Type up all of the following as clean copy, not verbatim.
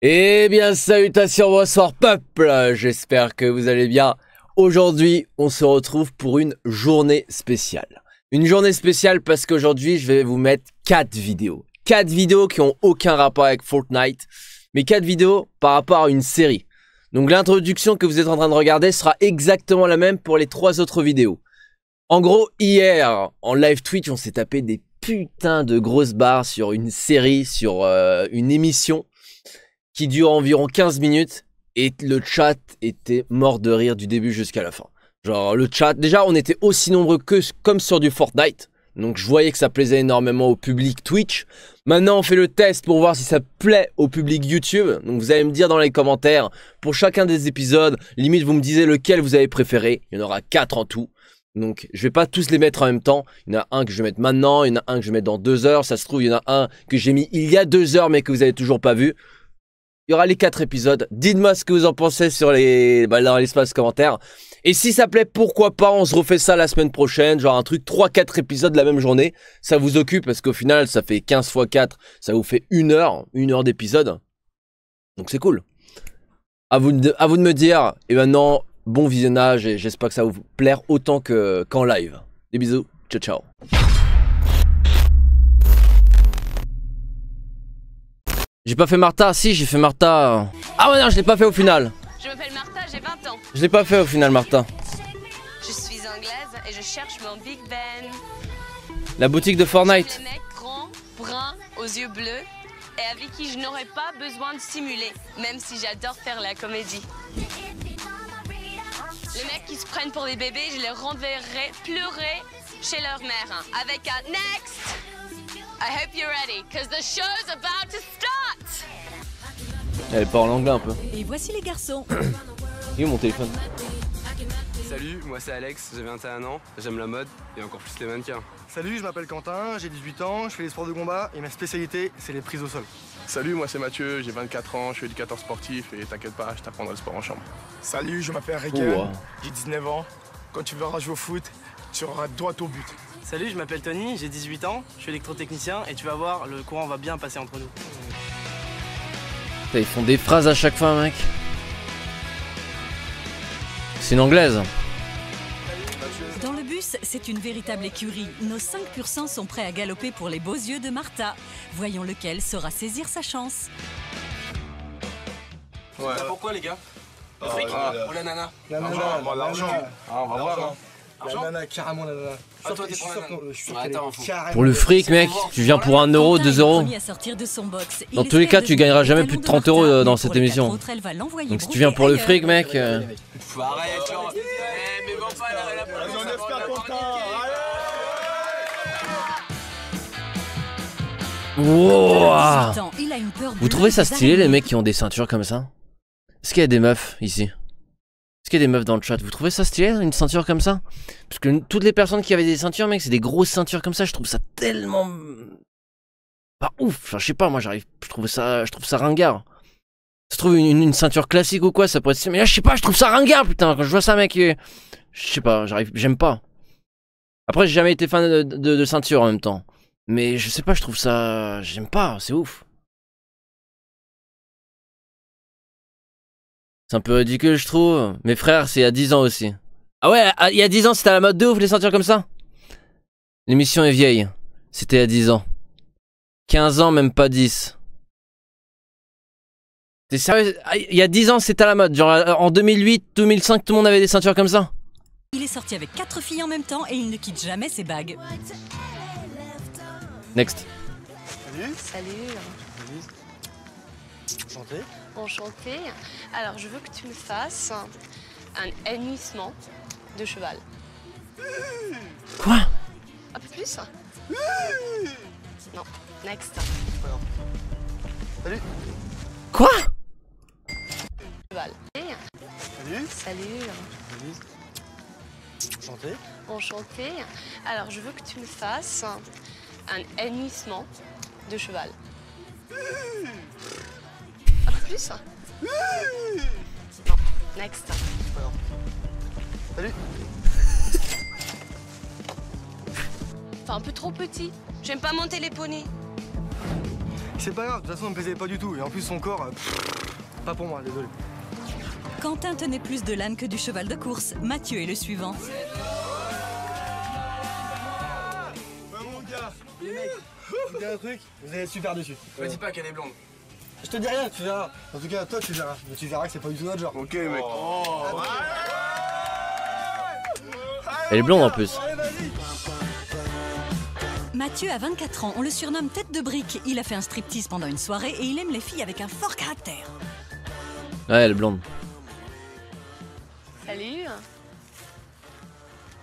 Eh bien, salutations, bonsoir peuple, j'espère que vous allez bien. Aujourd'hui, on se retrouve pour une journée spéciale. Une journée spéciale parce qu'aujourd'hui, je vais vous mettre 4 vidéos. 4 vidéos qui ont aucun rapport avec Fortnite, mais 4 vidéos par rapport à une série. Donc l'introduction que vous êtes en train de regarder sera exactement la même pour les 3 autres vidéos. En gros, hier, en live Twitch, on s'est tapé des putains de grosses barres sur une série, sur une émission qui dure environ 15 minutes et le chat était mort de rire du début jusqu'à la fin. Genre le chat, déjà on était aussi nombreux que comme sur du Fortnite, donc je voyais que ça plaisait énormément au public Twitch. Maintenant on fait le test pour voir si ça plaît au public YouTube, donc vous allez me dire dans les commentaires pour chacun des épisodes, limite vous me disiez lequel vous avez préféré, il y en aura 4 en tout. Donc je vais pas tous les mettre en même temps, il y en a un que je vais mettre maintenant, il y en a un que je vais mettre dans 2 heures, ça se trouve il y en a un que j'ai mis il y a 2 heures mais que vous avez toujours pas vu. Il y aura les 4 épisodes. Dites-moi ce que vous en pensez sur dans l'espace commentaire. Et si ça plaît, pourquoi pas, on se refait ça la semaine prochaine. Genre un truc 3-4 épisodes la même journée. Ça vous occupe parce qu'au final, ça fait 15 x 4. Ça vous fait 1 heure d'épisode. Donc c'est cool. À vous de me dire. Et maintenant, bon visionnage et j'espère que ça va vous plaire autant qu'en live. Des bisous. Ciao, ciao. J'ai pas fait Martha, si j'ai fait Martha. Ah ouais non, je l'ai pas fait au final. Je m'appelle Martha, j'ai 20 ans. Je l'ai pas fait au final Martha. Je suis anglaise et je cherche mon Big Ben. La boutique de Fortnite. Le mec grand, brun, aux yeux bleus et avec qui je n'aurais pas besoin de simuler, même si j'adore faire la comédie. Les mecs qui se prennent pour des bébés, je les renverrai pleurer chez leur mère avec un next. I hope you're ready, cause the show's about to start. Elle parle anglais un peu. Et voici les garçons. Il est où mon téléphone? Salut, moi c'est Alex, j'ai 21 ans, j'aime la mode et encore plus les mannequins. Salut, je m'appelle Quentin, j'ai 18 ans, je fais les sports de combat et ma spécialité c'est les prises au sol. Salut, moi c'est Mathieu, j'ai 24 ans, je suis éducateur sportif et t'inquiète pas, je t'apprendrai le sport en chambre. Salut, je m'appelle Regan, Wow. j'ai 19 ans. Quand tu verras jouer au foot, tu auras droit au but. Salut, je m'appelle Tony, j'ai 18 ans, je suis électrotechnicien et tu vas voir, le courant va bien passer entre nous. Putain, ils font des phrases à chaque fois mec. C'est une anglaise. Dans le bus, c'est une véritable écurie. Nos 5 pur sang sont prêts à galoper pour les beaux yeux de Martha. Voyons lequel saura saisir sa chance. Ouais. Pourquoi les gars? Le fric ou la nana? La nana, l'argent. Ah, on va voir. Hein. la nana, carrément la nana. Ah, toi, t'es pour la nana. Je suis Attends, Pour le fric mec, tu viens pour 1 euro, 2 euros. Dans tous les cas, tu gagneras jamais plus de 30 euros dans cette émission. Donc si tu viens pour le fric mec... Faut arrêter, genre. Mais bon, pas la On espère Quentin. Wow. Vous trouvez ça stylé les mecs qui ont des ceintures comme ça? Est-ce qu'il y a des meufs ici? Est-ce qu'il y a des meufs dans le chat? Vous trouvez ça stylé une ceinture comme ça? Parce que toutes les personnes qui avaient des ceintures mec, c'est des grosses ceintures comme ça, je trouve ça tellement... pas ouf, enfin, je sais pas, moi je trouve ça ringard. Ça se trouve une ceinture classique ou quoi, ça pourrait être... Mais là je sais pas, je trouve ça ringard putain, quand je vois ça mec, je sais pas, j'aime pas. Après j'ai jamais été fan de ceinture en même temps. Mais je sais pas, je trouve ça... j'aime pas, c'est ouf. C'est un peu ridicule je trouve. Mes frères c'est il y a 10 ans aussi. Ah ouais, il y a 10 ans c'était à la mode de ouf les ceintures comme ça. L'émission est vieille. C'était il y a 10 ans. 15 ans, même pas 10. T'es sérieux? Il y a 10 ans c'était à la mode. Genre en 2008, 2005 tout le monde avait des ceintures comme ça. Il est sorti avec 4 filles en même temps et il ne quitte jamais ses bagues. Next. Salut. Enchanté. Enchantée. Alors je veux que tu me fasses un hennissement de cheval. Quoi? Un peu plus? Non. Next. Salut. Quoi? Cheval. Salut. Salut. Enchanté. Enchantée. Alors je veux que tu me fasses un hennissement de cheval. Un peu plus? Non. Next. Salut. Enfin un peu trop petit. J'aime pas monter les poneys. C'est pas grave, de toute façon, il me plaisait pas du tout. Et en plus, son corps, pas pour moi, désolé. Quentin tenait plus de l'âne que du cheval de course. Mathieu est le suivant. Mon gars, les mecs, je vous dis un truc, vous allez être super déçus. Me dis pas qu'elle est blonde. Je te dis rien, tu verras. En tout cas, toi, tu verras. Mais tu verras que c'est pas du tout notre genre. Ok, mec. Elle est blonde en plus. Allez, vas-y. Mathieu a 24 ans, on le surnomme tête de brique. Il a fait un striptease pendant une soirée et il aime les filles avec un fort caractère. Ouais, elle est blonde. Salut,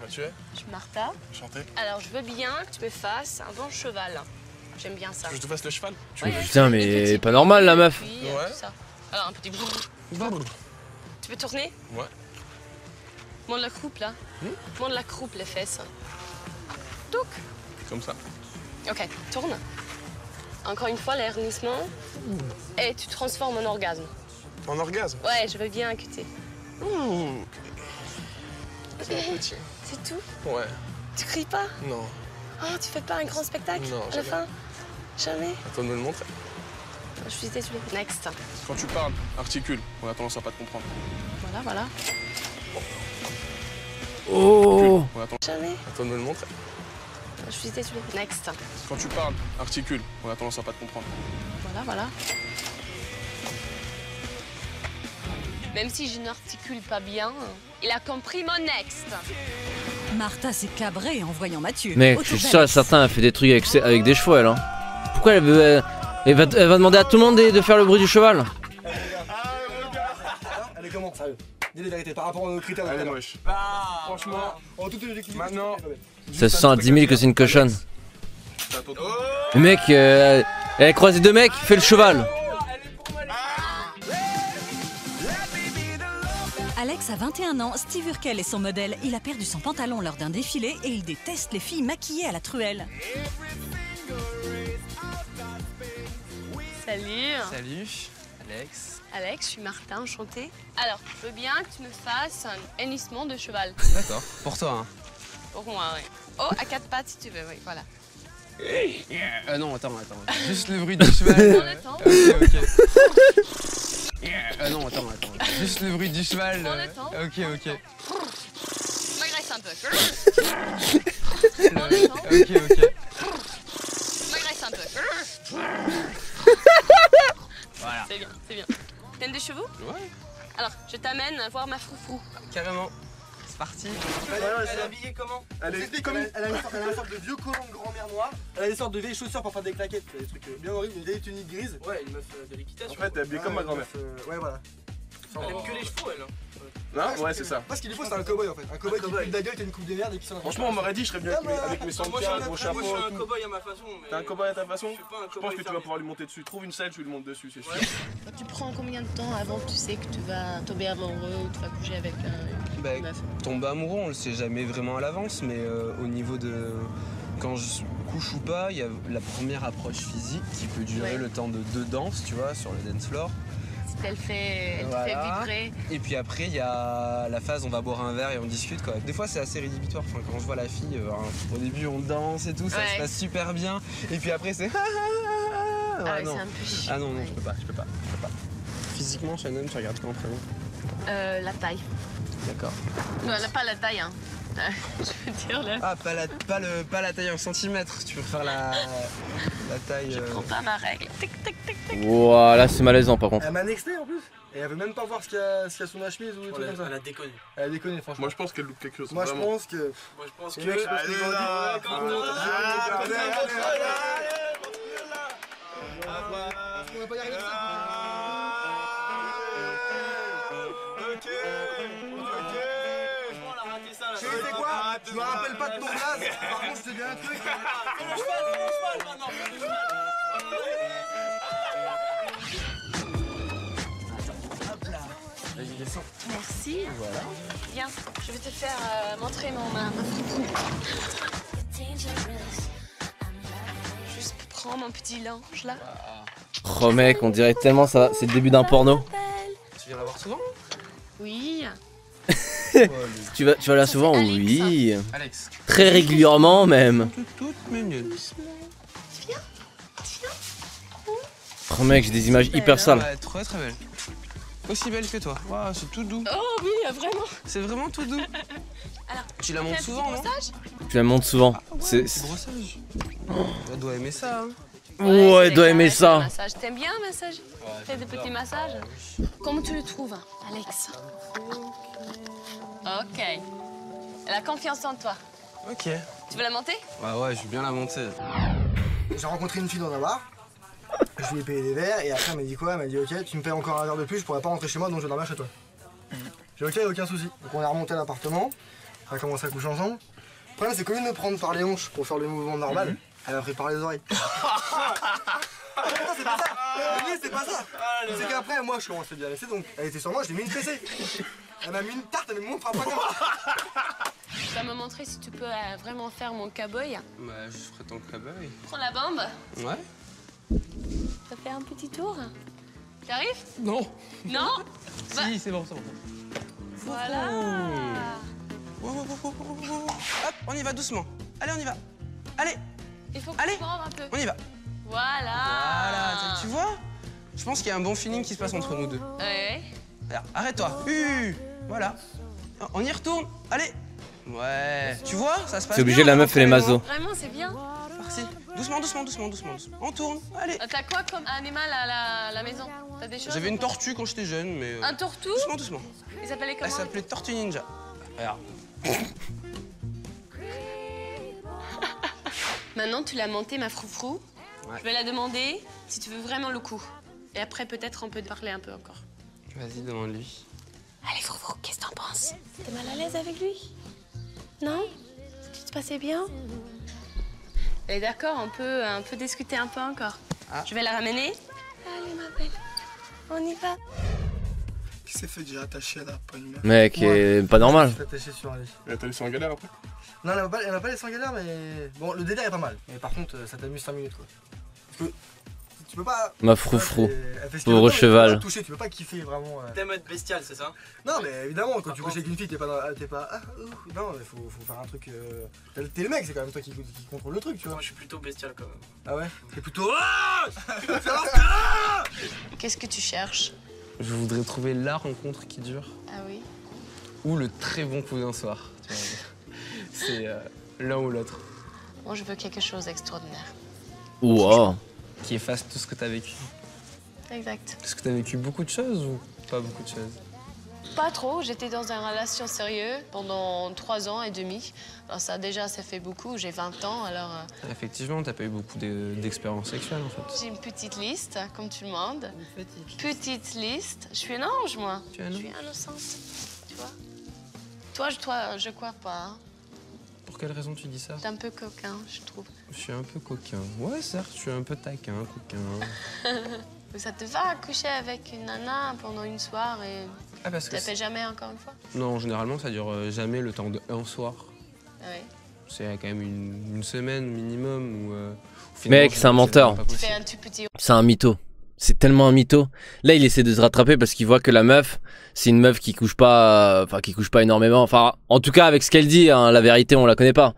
Mathieu, je suis Martha. chanter. Alors, je veux bien que tu me fasses un bon cheval. J'aime bien ça. Que je te fasse le cheval. Ouais, Putain, mais des petits pas normal la meuf. puis, Ouais. tout ça. Alors, un petit brrr. Tu peux tourner? Ouais. Monte la croupe, là. Monte la croupe, les fesses. Touc. Comme ça. Ok, tourne. Encore une fois, l'hernissement. Et tu transformes en orgasme. En orgasme. Ouais, je veux bien que tu... C'est un petit. C'est tout? Ouais. Tu cries pas? Non. Oh, tu fais pas un grand spectacle? Non, à la jamais. fin? Jamais? Attends de me le montrer. Je suis désolée. Next. Quand tu parles, articule. On a tendance à pas te comprendre. Voilà, voilà. Oh. On a tendance... Jamais? Attends de me le montrer. Je suis désolée. Next. Quand tu parles, articule. On a tendance à pas te comprendre. Voilà, voilà. Même si je n'articule pas bien, il a compris mon next. Martha s'est cabrée en voyant Mathieu. Mec, je suis sûr et certain, elle fait des trucs avec des chevaux, elle. Hein. Pourquoi elle veut. Elle va demander à tout le monde de faire le bruit du cheval. Elle est comment, sérieux? Dis les vérités par rapport à nos critères. Elle est moche. Franchement, En toute objectivité. maintenant. Ça se sent à 10 000 que c'est une cochonne. C'est à ton tour. Le mec, elle a croisé deux mecs, fait le cheval. Alex a 21 ans, Steve Urkel est son modèle. Il a perdu son pantalon lors d'un défilé et il déteste les filles maquillées à la truelle. Salut. Salut, Alex. Alex, je suis Martin, enchantée. Alors, je veux bien que tu me fasses un hennissement de cheval. D'accord. Pour toi, hein. Pour moi, oui. Oh, à quatre pattes si tu veux, oui, voilà. Non, attends. Juste le bruit du cheval. Prends le temps. Ok. Non, attends. Juste le bruit du cheval. Prends le temps. Ok. M'agresse un peu. Prends le temps. Ok. M'agresse un peu. Voilà. C'est bien. T'aimes des chevaux? Ouais. Alors, je t'amène voir ma froufrou. Carrément. C'est parti. Elle est habillée comment? Elle a une sorte de vieux collant de grand-mère noire. Elle a des sortes de vieilles chaussures pour faire des claquettes. Des trucs bien horribles, une vieille tunique grise. Ouais, une meuf de l'équitation. En fait, t'es habillé comme ma grand-mère. Ouais, voilà. Elle aime que les chevaux, elle. Non? Ouais, c'est ça. Parce qu'il faut, c'est un cowboy en fait. Un cowboy qui coupe de la gueule, qui a une coupe de merde et qui s'en Franchement, on m'aurait dit, je serais venu avec mes sandales, gros chapeau. Moi, je suis un tout. cow-boy à ma façon. Mais... T'es un cow-boy à ta façon? Je suis pas un Je cow-boy pense que tu vas fermier. pouvoir lui monter dessus. Trouve une selle, tu lui montes dessus, c'est sûr. Tu prends combien de temps avant que tu sais que tu vas tomber amoureux ou tu vas coucher avec Bah, une meuf? tomber amoureux, on le sait jamais vraiment à l'avance, mais au niveau de quand je couche ou pas, il y a la première approche physique qui peut durer Ouais. le temps de 2 danses, tu vois, sur le dance floor. Si elle te fait Voilà. vibrer. Et puis après, il y a la phase on va boire un verre et on discute quoi. Des fois, c'est assez rédhibitoire. Enfin, quand je vois la fille, au début, on danse et tout, ça Ouais. se passe super bien. Et puis après, c'est Ah ouais, non. c'est un peu chiant. Ah non, Ouais. je peux pas. Physiquement, Shannon, tu regardes quoi en premier? La taille. D'accord. Non, pas la taille, hein. Je veux dire, là. Ah, pas la taille en centimètres, tu veux faire la taille. Je prends pas ma règle. Tic, tic, tic, tic. Ouah, là c'est malaisant par contre. Elle m'a nexté en plus. Et elle veut même pas voir ce qu'il y a sous ma chemise ou des trucs comme ça. Elle a déconné. Elle a déconné, franchement. Moi, je pense qu'elle loupe quelque chose. Moi, je vraiment. pense que. Moi, je pense Les que... mecs, je pense qu'ils ont dit. On va pas y arriver ça. Tu sais quoi? Je me rappelle pas de ton blaze. Par contre, je te dis un truc. Merci. Voilà. Viens, je vais te faire montrer ma froufrou. Juste prends mon petit linge là. Oh mec, on dirait tellement ça, c'est le début d'un porno. Tu viens la voir souvent? Oui. Tu vas là souvent? Alex. Oui. Alex. Très régulièrement même. Toute mignonne. Viens. Oh mec, j'ai des images hyper sales. Ouais, très très belle. Aussi belle que toi. Waouh, c'est tout doux. Oh oui, vraiment. C'est vraiment tout doux. Alors, Tu la montes souvent, non? Tu la montes souvent. C'est brossage. Elle doit aimer ça. Hein. Ouais, elle doit aimer ça. Massage. T'aimes bien un massage? Fais des petits massages. Comment tu le trouves, Alex? Ok. Elle a confiance en toi. Ok. Tu veux la monter? Ouais, je vais bien la monter. J'ai rencontré une fille dans un bar. Je lui ai payé des verres et après elle m'a dit quoi? Elle m'a dit ok, tu me payes encore un verre de plus, je pourrais pas rentrer chez moi donc je dormir chez toi. J'ai dit ok, aucun souci. Donc on est remonté à l'appartement, on a commencé à coucher ensemble. Le problème c'est qu'au lieu de me prendre par les hanches pour faire le mouvement normal, elle m'a pris par les oreilles. Non, c'est pas ça! C'est pas ça! C'est qu'après moi je commençais bien à laisser donc elle était sur moi, je l'ai mis une fessée. Elle m'a mis une tarte, elle m'a mis mon frappe. Tu vas me montrer si tu peux vraiment faire mon cowboy. Bah, je ferai ton cowboy. Prends la bande. Ouais. Ça fait un petit tour. Tu arrives? Non. Non? Si, c'est bon, c'est bon. Voilà. Hop, on y va doucement. Allez, on y va. Allez, Il faut que allez, tu rentres un peu. on y va. Voilà. Voilà, tu vois? Je pense qu'il y a un bon feeling qui se passe entre nous deux. Ouais. Regarde, arrête-toi. Voilà. On y retourne. Allez. Ouais. Tu vois, ça se passe. C'est obligé, la meuf fait les masos. Vraiment, c'est bien. Merci. Doucement. On tourne. Allez. T'as quoi comme animal à la maison? T'as des choses? J'avais une tortue quand j'étais jeune, mais. Un tortue? Doucement. Il s'appelait comment? Elle s'appelait Tortue Ninja. Regarde. Maintenant, tu l'as montée, ma froufrou. Ouais. Je vais la demander si tu veux vraiment le coup. Et après, peut-être, on peut parler un peu encore. Vas-y, demande-lui. Allez, froufrou, qu'est-ce que t'en penses? T'es mal à l'aise avec lui? Non? Tu te passais bien? Elle est d'accord, on peut discuter un peu encore. Ah. Je vais la ramener. Allez, ma belle, on y va. Qui s'est fait déjà attacher là, pas une meuf? Mec, pas normal. Je suis attaché sur un lit. Et t'as laissé en galère après? Non, elle m'a pas laissé en galère, mais bon, le délire est pas mal. Mais par contre, ça t'amuse 5 minutes quoi. Parce que tu peux pas. Ma froufrou. Elle fait ce qu'elle Pauvre veut, mais tu peux cheval. pas toucher, tu peux pas kiffer vraiment. T'aimes être bestial, c'est ça? Non, mais évidemment, quand tu couches avec une fille, t'es pas. Non, mais faut faire un truc. T'es le mec, c'est quand même toi qui contrôle le truc, tu vois. Moi, je suis plutôt bestial quand même. Ah ouais? C'est plutôt. Qu'est-ce que tu cherches? Je voudrais trouver la rencontre qui dure. Ah oui? Ou le très bon coup d'un soir. Tu vois. C'est l'un ou l'autre. Moi, je veux quelque chose d'extraordinaire. Wow. Qui efface tout ce que t'as vécu. Exact. Est-ce que t'as vécu beaucoup de choses ou pas beaucoup de choses? Pas trop, j'étais dans une relation sérieuse pendant 3 ans et demi. Alors ça fait beaucoup, j'ai 20 ans, alors... Effectivement, t'as pas eu beaucoup d'expériences sexuelles en fait. J'ai une petite liste, comme tout le monde. Petite liste. Je suis un ange, moi. Tu es un ange? Je suis innocente, tu vois. Toi, je crois pas. Hein. Pour quelle raison tu dis ça? T'es un peu coquin, je trouve. Je suis un peu coquin. Ouais, certes, je suis un peu taquin, coquin. Ça te va coucher avec une nana pendant une soirée et Ah, parce que ça fait jamais encore une fois? non, généralement, ça dure jamais le temps d'un soir. Ah oui. C'est quand même une semaine minimum où... Mec, c'est un menteur. Tu fais un tout petit... C'est un mytho. C'est tellement un mytho. Là, il essaie de se rattraper parce qu'il voit que la meuf, c'est une meuf qui couche pas, qui couche pas énormément. Enfin, en tout cas, avec ce qu'elle dit, hein, la vérité, on la connaît pas.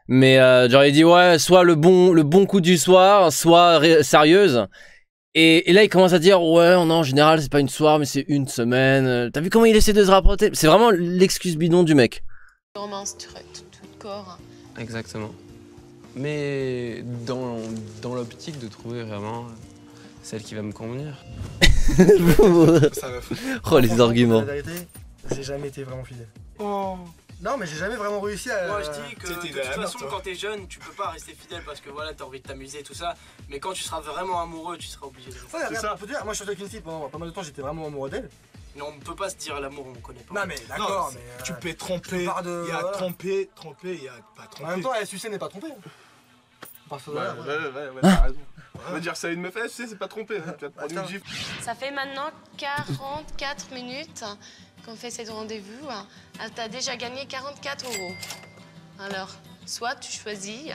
Mais genre, il dit ouais, soit le bon coup du soir, soit sérieuse. Et là, il commence à dire ouais, non, en général, c'est pas une soirée, mais c'est une semaine. T'as vu comment il essaie de se rapprocher? C'est vraiment l'excuse bidon du mec. Romance, tout le corps. Exactement. Mais dans l'optique de trouver vraiment celle qui va me convenir. Ça va foutre. Oh, les arguments. La vérité, j'ai jamais été vraiment fidèle. Oh. Non, mais j'ai jamais vraiment réussi à. Moi, je dis que de toute façon, quand t'es jeune, tu peux pas rester fidèle parce que voilà, t'as envie de t'amuser, tout ça. Mais quand tu seras vraiment amoureux, tu seras obligé de le faire. Ouais, regarde, pour te dire, moi je suis avec une fille pendant pas mal de temps, j'étais vraiment amoureux d'elle. Mais on peut pas se dire l'amour, on connaît pas. Non, mais d'accord, mais. Tu peux tromper. Il y a voilà. tromper, il y a pas tromper. En même temps, sucer n'est pas tromper. Parce que Ouais, voilà. t'as raison. On va dire ça à une meuf, tu sais, c'est pas trompé. Hein. Tu vas te prendre une gifle. Ça fait maintenant 44 minutes qu'on fait ce rendez-vous. T'as déjà gagné 44 €. Alors, soit tu choisis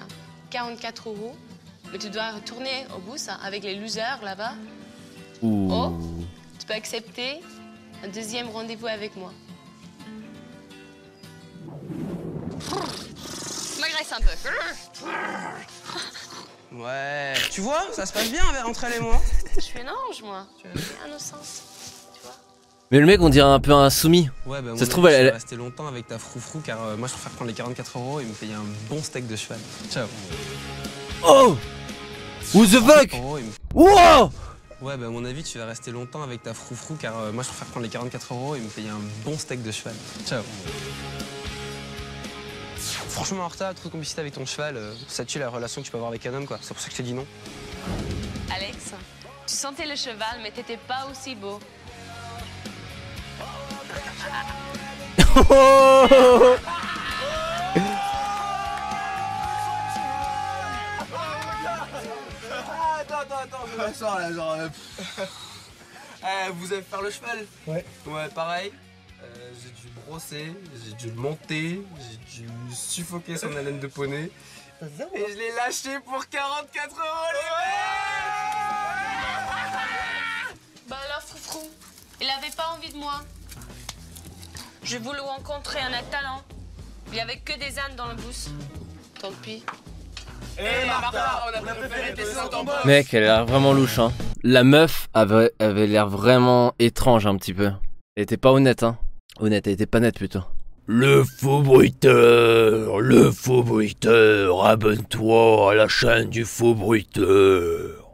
44 €, mais tu dois retourner au bus avec les losers là-bas. Ouh. Oh, tu peux accepter un deuxième rendez-vous avec moi. Je m'agresse un peu. Ouais. Tu vois, ça se passe bien entre elle et moi. Je suis un ange, moi. Je suis innocente. Tu vois? Mais le mec, on dirait un peu un soumis. Ouais, bah, Ça se trouve, elle elle. va rester longtemps avec ta froufrou car moi je préfère prendre les 44 € et me payer un bon steak de cheval. Ciao. Oh! What the fuck? 44 € et me- Wow! Ouais, bah à mon avis, tu vas rester longtemps avec ta froufrou car moi je préfère prendre les 44 € et me payer un bon steak de cheval. Ciao. Franchement, Martha, trop de complicité avec ton cheval, ça tue la relation que tu peux avoir avec un homme, quoi. C'est pour ça que je t'ai dit non. Alex, tu sentais le cheval, mais t'étais pas aussi beau. Attends, je m'assois là, genre. Vous allez faire le cheval? Ouais. Ouais, pareil. J'ai dû brosser, j'ai dû le monter, j'ai dû suffoquer son haleine de poney. Et je l'ai lâché pour 44 € les Bah alors, Froufrou, il avait pas envie de moi. J'ai voulu rencontrer un talent. Il y avait que des ânes dans le bus. Tant pis. Eh Martha, on a préféré tes seins en bas. Mec, elle a l'air vraiment louche, hein. La meuf avait l'air vraiment étrange un petit peu. Elle était pas honnête, hein. Honnête, elle était pas nette plutôt. Le faux bruiteur, abonne-toi à la chaîne du faux bruiteur.